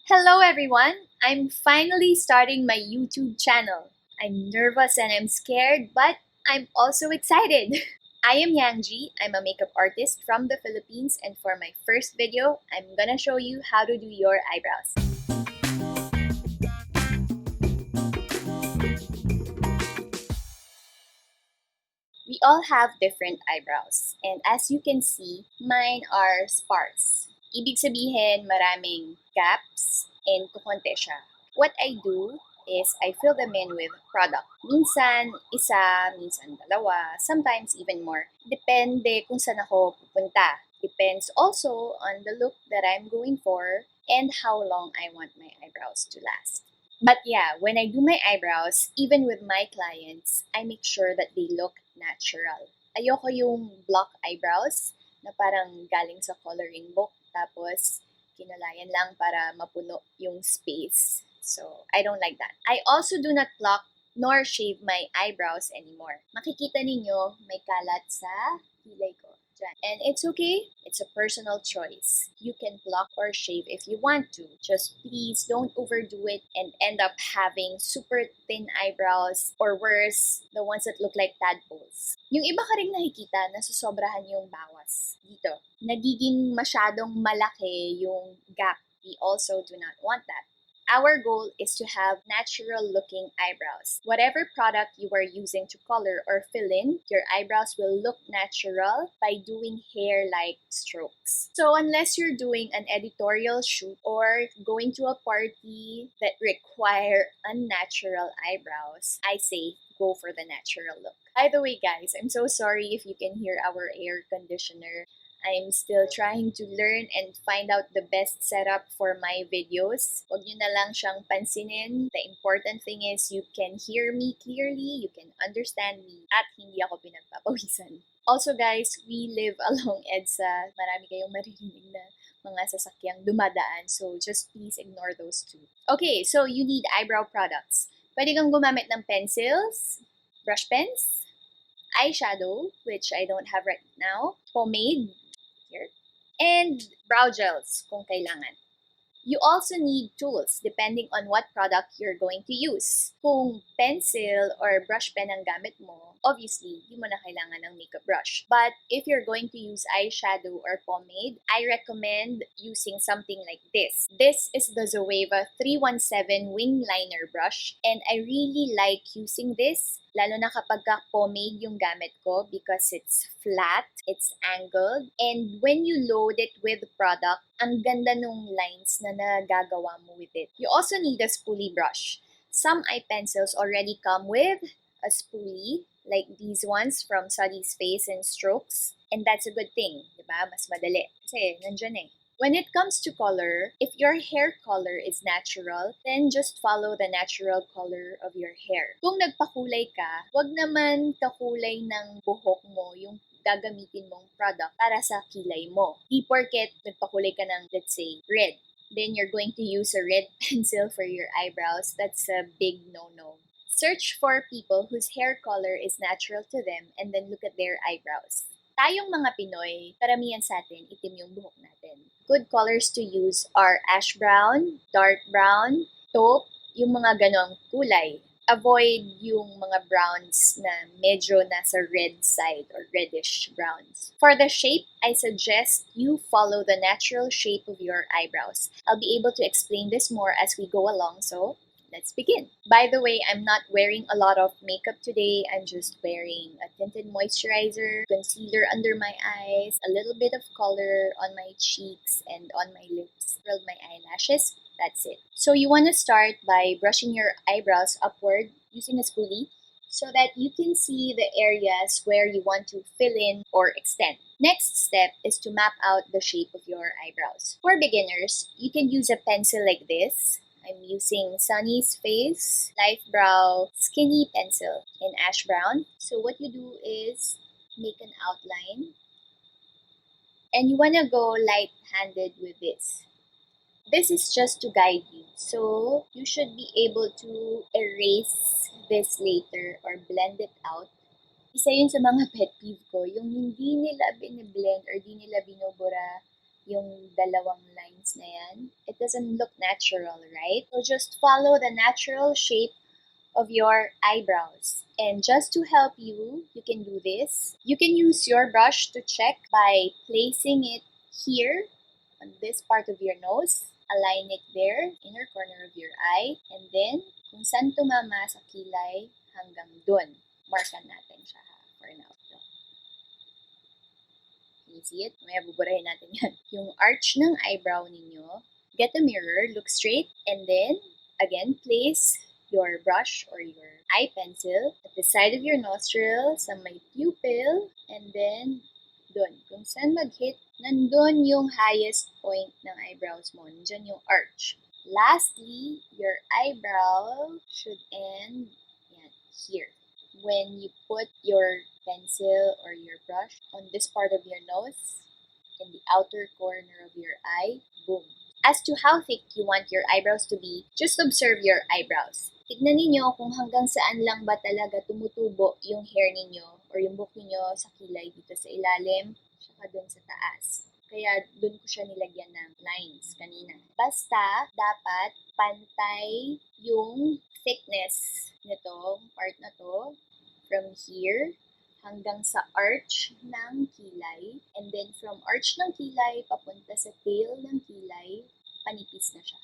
Hello everyone! I'm finally starting my YouTube channel. I'm nervous and I'm scared, but I'm also excited. I am Yangji. I'm a makeup artist from the Philippines, and for my first video, I'm gonna show you how to do your eyebrows. We all have different eyebrows, and as you can see, mine are sparse. Ibig sabihin, maraming gaps and kukonte siya. What I do is I fill them in with product. Minsan isa, minsan dalawa, sometimes even more. Depende kung saan ako pupunta. Depends also on the look that I'm going for and how long I want my eyebrows to last. But yeah, when I do my eyebrows, even with my clients, I make sure that they look natural. Ayoko yung block eyebrows na parang galing sa coloring book tapos kinulayan lang para mapuno yung space. So, I don't like that. I also do not pluck nor shave my eyebrows anymore. Makikita ninyo may kalat sa kilay ko. Dyan. And it's okay. It's a personal choice. You can pluck or shave if you want to. Just please don't overdo it and end up having super thin eyebrows or worse, the ones that look like tadpoles. Yung iba ka rin nakikita na susobrahan yung bawas dito. Nagiging masyadong malaki yung gap. We also do not want that. Our goal is to have natural looking eyebrows. Whatever product you are using to color or fill in, your eyebrows will look natural by doing hair-like strokes. So unless you're doing an editorial shoot or going to a party that require unnatural eyebrows, I say go for the natural look. By the way guys, I'm so sorry if you can hear our air conditioner. I'm still trying to learn and find out the best setup for my videos. Huwag nyo na lang siyang pansinin. The important thing is you can hear me clearly, you can understand me, at hindi ako pinagpapawisan. Also guys, we live along EDSA. Marami kayong maririnig na mga sasakyang dumadaan. So just please ignore those two. Okay, so you need eyebrow products. Pwede kang gumamit ng pencils, brush pens, eyeshadow, which I don't have right now, pomade, here, and brow gels kung kailangan. You also need tools depending on what product you're going to use. Kung pencil or brush pen ang gamit mo, obviously, di mo na kailangan ng makeup brush. But if you're going to use eyeshadow or pomade, I recommend using something like this. This is the Zoeva 317 Wing Liner Brush, and I really like using this lalo na kapag pomade yung gamit ko because it's flat, it's angled, and when you load it with product, ang ganda nung lines na nagagawa mo with it. You also need a spoolie brush. Some eye pencils already come with a spoolie, like these ones from Suddy's Face and Strokes, and that's a good thing, diba? Mas madali. Kasi nandyan eh. When it comes to color, if your hair color is natural, then just follow the natural color of your hair. Kung nagpakulay ka, wag naman kakulay ng buhok mo yung gagamitin mong product para sa kilay mo. Di porket nagpakulay ka ng, let's say, red. Then you're going to use a red pencil for your eyebrows. That's a big no-no. Search for people whose hair color is natural to them and then look at their eyebrows. Tayong mga Pinoy, karamihan sa atin, itim yung buhok natin. Good colors to use are ash brown, dark brown, taupe, yung mga ganong kulay. Avoid yung mga browns na medyo nasa red side or reddish browns. For the shape, I suggest you follow the natural shape of your eyebrows. I'll be able to explain this more as we go along, so let's begin. By the way, I'm not wearing a lot of makeup today. I'm just wearing a tinted moisturizer, concealer under my eyes, a little bit of color on my cheeks and on my lips, curled my eyelashes. That's it. So you want to start by brushing your eyebrows upward using a spoolie so that you can see the areas where you want to fill in or extend. Next step is to map out the shape of your eyebrows. For beginners, you can use a pencil like this. I'm using Sunny's Face Light Brow Skinny Pencil in ash brown. So what you do is make an outline and you want to go light-handed with this. This is just to guide you. So you should be able to erase this later or blend it out. Isa yun sa mga pet peeve ko, yung hindi nila biniblend or di nila binubura yung dalawang lines na yan. It doesn't look natural, right? So just follow the natural shape of your eyebrows. And just to help you, you can do this. You can use your brush to check by placing it here on this part of your nose. Align it there, inner corner of your eye. And then, kung saan tumama sa kilay, hanggang dun. Markan natin siya for now. Can you see it? May buburahin natin yan. Yung arch ng eyebrow ninyo, get a mirror, look straight, and then, again, place your brush or your eye pencil at the side of your nostril, sa may pupil, and then dun. Kung saan mag-hit, nandun yung highest point ng eyebrows mo. Nandyan yung arch. Lastly, your eyebrow should end here. When you put your pencil or your brush on this part of your nose, in the outer corner of your eye, boom. As to how thick you want your eyebrows to be, just observe your eyebrows. Tignan ninyo kung hanggang saan lang ba talaga tumutubo yung hair ninyo or yung buhok ninyo sa kilay dito sa ilalim, saka dun sa taas. Kaya dun ko siya nilagyan ng lines kanina. Basta, dapat pantay yung thickness nitong part na to from here hanggang sa arch ng kilay. And then from arch ng kilay, papunta sa tail ng kilay, panipis na siya.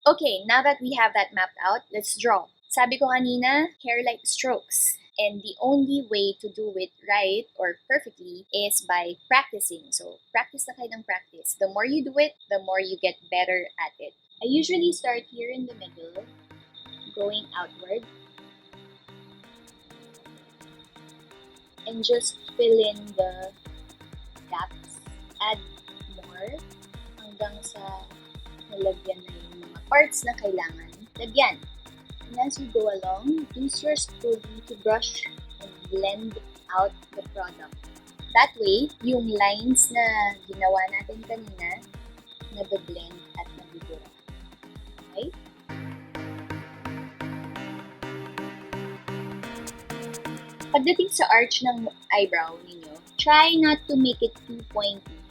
Okay, now that we have that mapped out, let's draw. Sabi ko kanina, hair-like strokes. And the only way to do it right or perfectly is by practicing. So, practice na kayo ng practice. The more you do it, the more you get better at it. I usually start here in the middle, going outward. And just fill in the gaps. Add more hanggang sa nalagyan na yung mga parts na kailangan lagyan. And as you go along, use your spoolie to brush and blend out the product. That way, yung lines na ginawa natin kanina, nabe-blend at nabibura. Okay? Pagdating sa arch ng eyebrow ninyo, try not to make it too pointy.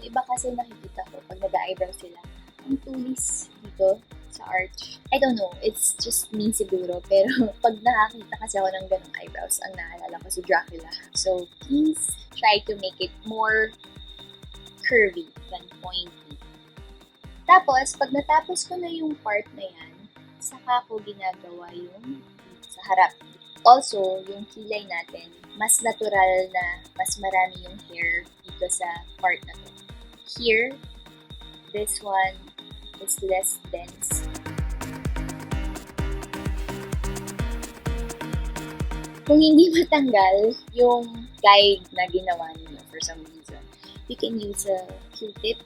Iba kasi nakikita ko pag nag-eyebrow sila, ang tulis dito sa arch. I don't know, it's just me siguro, pero pag nakakita kasi ako ng ganong eyebrows, ang naalala ko si Dracula. So, please try to make it more curvy than pointy. Tapos, pag natapos ko na yung part na yan, saka ko ginagawa yung sa harap. Also, yung kilay natin, mas natural na mas marami yung hair dito sa part na to. Here, this one is less dense. Kung hindi matanggal yung guide na ginawa niyo for some reason, you can use a Q-tip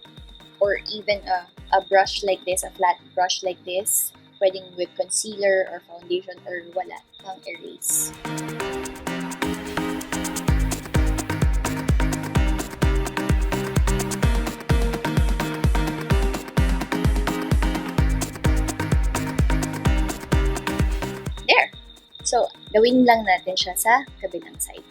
or even a brush like this, a flat brush like this. Pwedeng with concealer or foundation or wala pang erase. There! So, gawin lang natin siya sa kabilang side.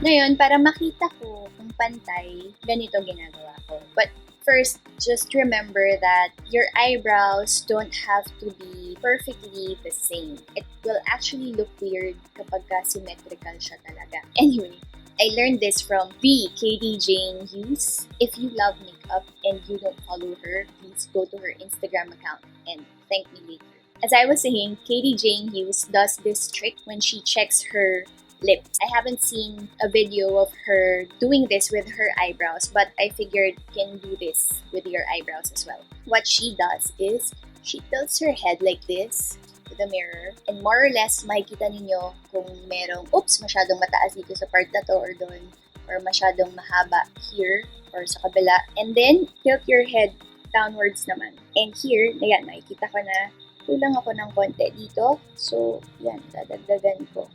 Ngayon, para makita ko kung pantay, ganito ginagawa ko. But first, just remember that your eyebrows don't have to be perfectly the same. It will actually look weird kapag symmetrical siya talaga. Anyway, I learned this from the Katie Jane Hughes. If you love makeup and you don't follow her, please go to her Instagram account and thank me later. As I was saying, Katie Jane Hughes does this trick when she checks her lips. I haven't seen a video of her doing this with her eyebrows, but I figured you can do this with your eyebrows as well. What she does is, she tilts her head like this to the mirror, and more or less, makikita ninyo kung merong, oops, masyadong mataas dito sa part na to or doon, or masyadong mahaba here or sa kabila. And then, tilt your head downwards naman. And here, ayan, makikita ko na, kulang ako ng konti dito. So, yan, dadagdagan ko.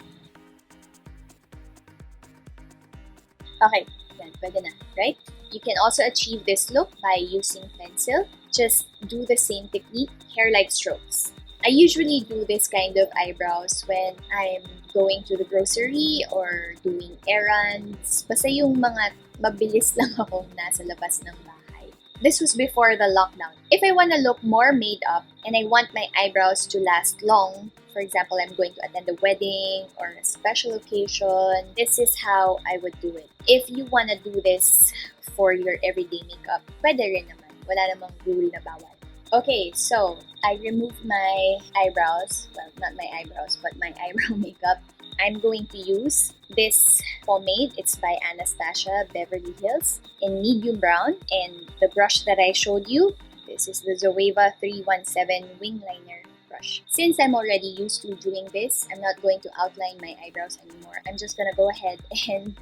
Okay, GarageBand. Pwede na, right? You can also achieve this look by using pencil. Just do the same technique, hair-like strokes. I usually do this kind of eyebrows when I'm going to the grocery or doing errands. Basta yung mga mabilis lang ako nasa labas ng bahay. This was before the lockdown. If I want to look more made up and I want my eyebrows to last long, for example, I'm going to attend a wedding or a special occasion, this is how I would do it. If you want to do this for your everyday makeup, pwede rin naman. Wala namang rule na bawal. Okay, so I removed my eyebrows. Well, not my eyebrows, but my eyebrow makeup. I'm going to use this pomade. It's by Anastasia Beverly Hills in medium brown. And the brush that I showed you, this is the Zoeva 317 Wing Liner brush. Since I'm already used to doing this, I'm not going to outline my eyebrows anymore. I'm just gonna go ahead and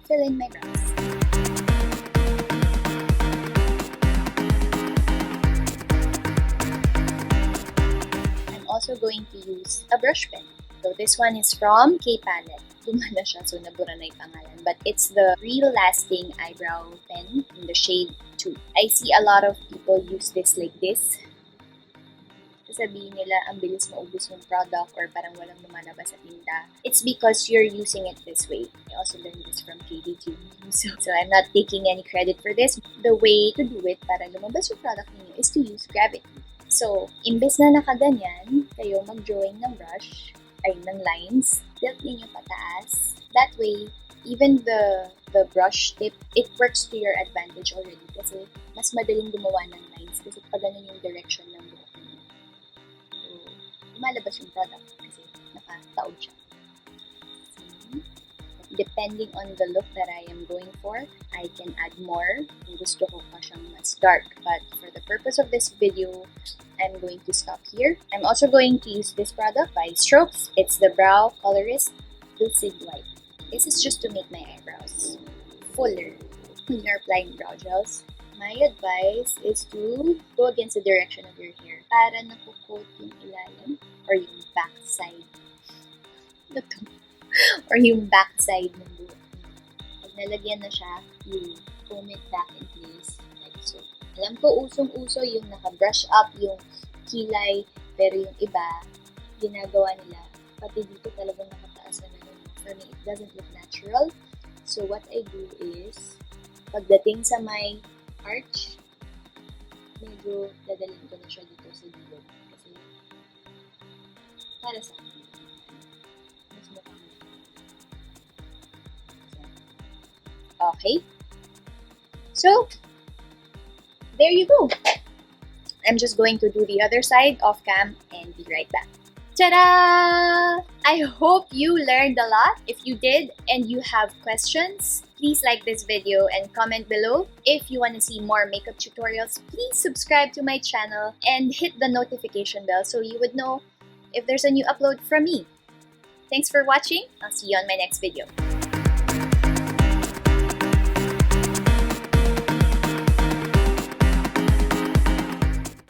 fill in my brows. I'm also going to use a brush pen. So this one is from K Palette. Lumala siya, so nabura na yung pangalan. But it's the Real Lasting Eyebrow Pen in the shade 2. I see a lot of people use this like this. Sabihin nila, ang bilis maubos yung product or parang walang lumalabas sa tinda. It's because you're using it this way. I also learned this from KDQ. So I'm not taking any credit for this. The way to do it para lumabas yung product ninyo is to use gravity. So, imbes na nakaganyan, kayo mag-drawing ng brush, ay ng lines, tilt ninyo pataas. That way, even the brush tip, it works to your advantage already kasi mas madaling gumawa ng lines kasi pag ganun yung direction ng buhok ninyo. So, lumalabas yung product kasi nakataob siya. Depending on the look that I am going for, I can add more. Kung gusto ko pa siyang mas dark. But for the purpose of this video, I'm going to stop here. I'm also going to use this product by Strokes. It's the Brow Colorist Lucid White. This is just to make my eyebrows fuller. When you're applying brow gels, my advice is to go against the direction of your hair para nakukoat yung ilalim or yung backside. Or yung backside ng buhok. Pag nalagyan na siya, you comb it back in place like so. Alam ko, usong-uso yung naka-brush up yung kilay, pero yung iba, ginagawa nila, pati dito talagang nakataas na naman. For me, it doesn't look natural. So what I do is, pagdating sa may arch, medyo dadalhin ko na siya dito sa gilid. Kasi, para sa akin, mas mukhang okay. So, there you go. I'm just going to do the other side off cam and be right back. Ta-da! I hope you learned a lot. If you did and you have questions, please like this video and comment below. If you want to see more makeup tutorials, please subscribe to my channel and hit the notification bell so you would know if there's a new upload from me. Thanks for watching. I'll see you on my next video.